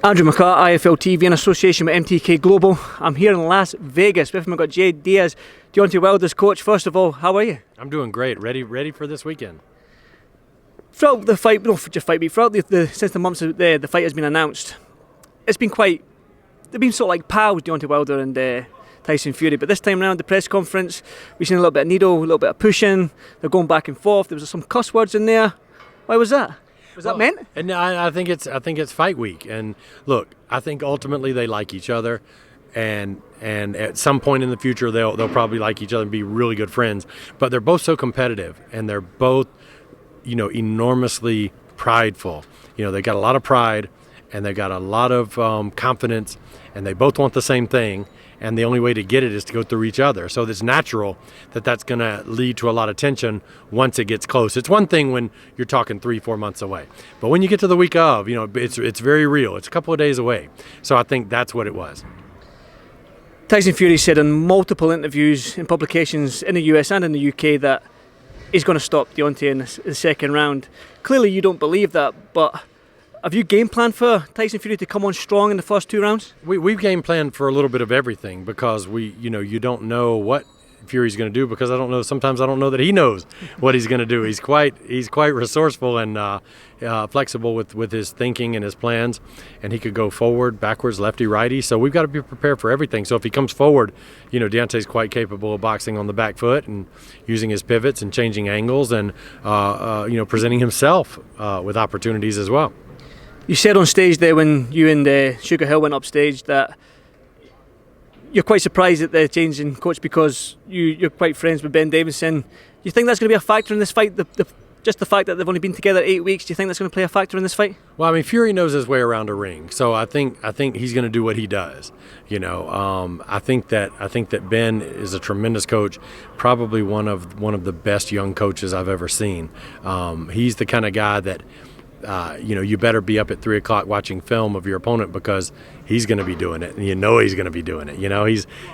Andrew McCART, IFL TV in association with MTK Global. I'm here in Las Vegas. With me, I've got Deas, Deontay Wilder's coach. First of all, how are you? I'm doing great. Ready for this weekend. Throughout the fight, throughout since the months the fight has been announced, they've been sort of like pals, Deontay Wilder and Tyson Fury. But this time around, the press conference, we've seen a little bit of needle, a little bit of pushing. They're going back and forth. There was some cuss words in there. Why was that? Was that meant? And I think it's fight week. And look, I think ultimately they like each other, and at some point in the future they'll probably like each other and be really good friends. But they're both so competitive, and they're both, enormously prideful. They got a lot of pride, and they got a lot of confidence, and they both want the same thing. And the only way to get it is to go through each other. So it's natural that that's going to lead to a lot of tension once it gets close. It's one thing when you're talking 3-4 months away. But when you get to the week of, it's very real. It's a couple of days away. So I think that's what it was. Tyson Fury said in multiple interviews in publications in the US and in the UK that he's going to stop Deontay in the second round. Clearly you don't believe that, but have you game planned for Tyson Fury to come on strong in the first 2 rounds? We've game planned for a little bit of everything because you don't know what Fury's going to do, because sometimes I don't know that he knows what he's going to do. He's quite resourceful and flexible with his thinking and his plans, and he could go forward, backwards, lefty, righty. So we've got to be prepared for everything. So if he comes forward, Deontay's quite capable of boxing on the back foot and using his pivots and changing angles and presenting himself with opportunities as well. You said on stage there when you and Sugar Hill went up stage that you're quite surprised at the change in coach because you're quite friends with Ben Davison. Do you think that's going to be a factor in this fight? Just the fact that they've only been together 8 weeks, do you think that's going to play a factor in this fight? Well, Fury knows his way around a ring, so I think he's going to do what he does. I think that Ben is a tremendous coach, probably one of the best young coaches I've ever seen. He's the kind of guy that you better be up at 3 o'clock watching film of your opponent because he's going to be doing it, and he's going to be doing it.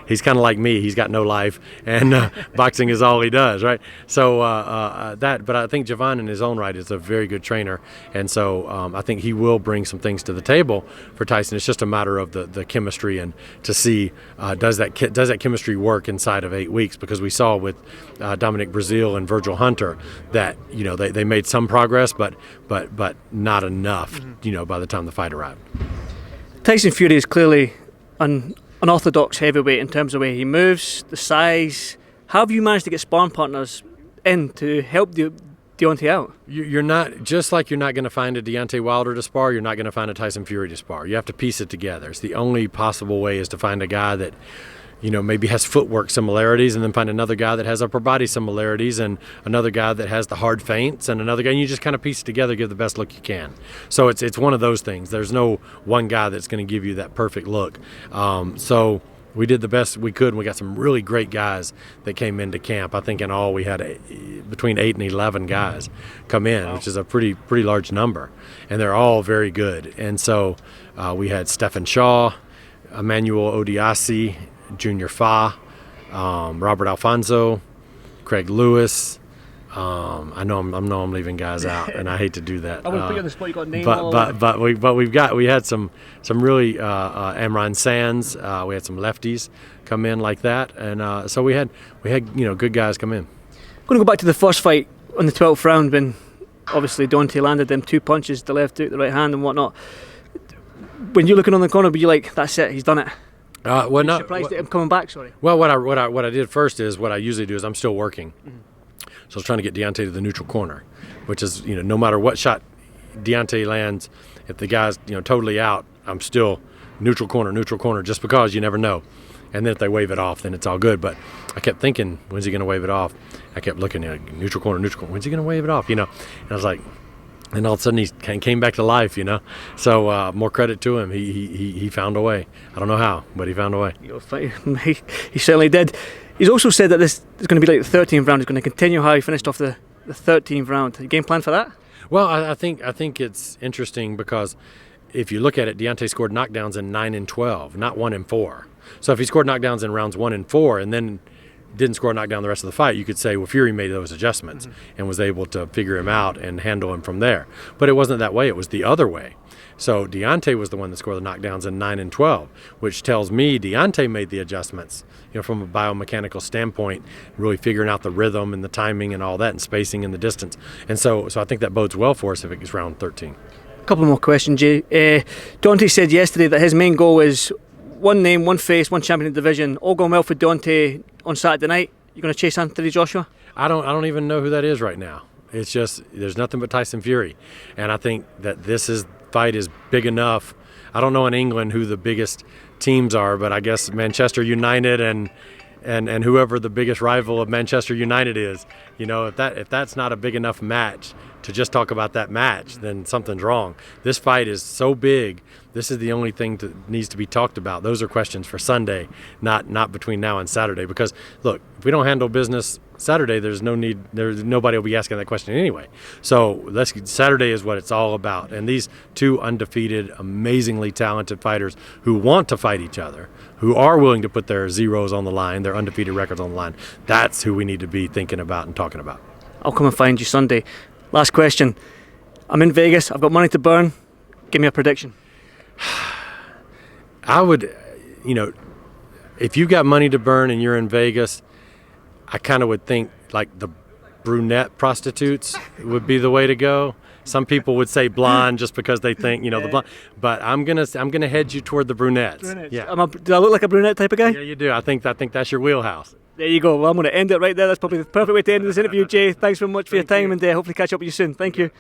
He's kind of like me. He's got no life, and boxing is all he does, right? So but I think Javon in his own right is a very good trainer, and so I think he will bring some things to the table for Tyson. It's just a matter of the chemistry and to see does that chemistry work inside of 8 weeks, because we saw with Dominic Breazeale and Virgil Hunter that they made some progress, but not enough, by the time the fight arrived. Tyson Fury is clearly an unorthodox heavyweight in terms of the way he moves, the size. How have you managed to get sparring partners in to help Deontay out? You're not going to find a Deontay Wilder to spar, you're not going to find a Tyson Fury to spar. You have to piece it together. It's the only possible way is to find a guy that maybe has footwork similarities, and then find another guy that has upper body similarities, and another guy that has the hard feints, and another guy, and you just kind of piece it together, give the best look you can. So it's one of those things. There's no one guy that's going to give you that perfect look. So we did the best we could, and we got some really great guys that came into camp. I think in all we had between 8 and 11 guys come in, which is a pretty large number, and they're all very good. And so we had Stephen Shaw, Emmanuel Odiasi, Junior Fa, Robert Alfonso, Craig Lewis. I know I'm leaving guys out, and I hate to do that. I wouldn't put you on the spot. You got a name. But we had some really Amron Sands. We had some lefties come in like that, and so we had good guys come in. I'm going to go back to the first fight on the 12th round when obviously Deontay landed them 2 punches, the left hook, the right hand, and whatnot. When you're looking on the corner, were you like, that's it, he's done it? Surprised at him coming back. Sorry. Well, what I did first is what I usually do is I'm still working, so I was trying to get Deontay to the neutral corner, which is no matter what shot Deontay lands, if the guy's totally out, I'm still neutral corner, just because you never know. And then if they wave it off, then it's all good. But I kept thinking, when's he going to wave it off? I kept looking at neutral corner. When's he going to wave it off? And I was like. And all of a sudden he came back to life, So more credit to him. He found a way. I don't know how, but he found a way. He certainly did. He's also said that this is going to be like the 13th round. He's going to continue how he finished off the 13th round. Game plan for that? Well, I think it's interesting because if you look at it, Deontay scored knockdowns in 9 and 12, not 1 and 4. So if he scored knockdowns in rounds 1 and 4 and then didn't score a knockdown the rest of the fight, you could say, well, Fury made those adjustments and was able to figure him out and handle him from there. But it wasn't that way. It was the other way. So Deontay was the one that scored the knockdowns in 9 and 12, which tells me Deontay made the adjustments, from a biomechanical standpoint, really figuring out the rhythm and the timing and all that, and spacing and the distance. And so I think that bodes well for us if it gets round 13. A couple more questions, Jay. Dante said yesterday that his main goal is one name, one face, one champion in the division. All going well for Dante on Saturday night. You going to chase Anthony Joshua? I don't even know who that is right now. It's just there's nothing but Tyson Fury, and I think that fight is big enough. I don't know in England who the biggest teams are, but I guess Manchester United and whoever the biggest rival of Manchester United is. If that's not a big enough match to just talk about that match, then something's wrong. This fight is so big. This is the only thing that needs to be talked about. Those are questions for Sunday, not between now and Saturday. Because look, if we don't handle business Saturday, there's no need. Nobody will be asking that question anyway. So Saturday is what it's all about. And these two undefeated, amazingly talented fighters who want to fight each other, who are willing to put their zeros on the line, their undefeated records on the line. That's who we need to be thinking about and talking about. I'll come and find you Sunday. Last question. I'm in Vegas. I've got money to burn. Give me a prediction. I would, if you got money to burn and you're in Vegas, I kind of would think like the brunette prostitutes would be the way to go. Some people would say blonde just because they think, the blonde. But I'm gonna head you toward the brunettes. Yeah. Do I look like a brunette type of guy? Yeah, you do. I think that's your wheelhouse. There you go. Well, I'm going to end it right there. That's probably the perfect way to end this interview, Jay. Thanks very much for your time, and hopefully catch up with you soon. Thank you.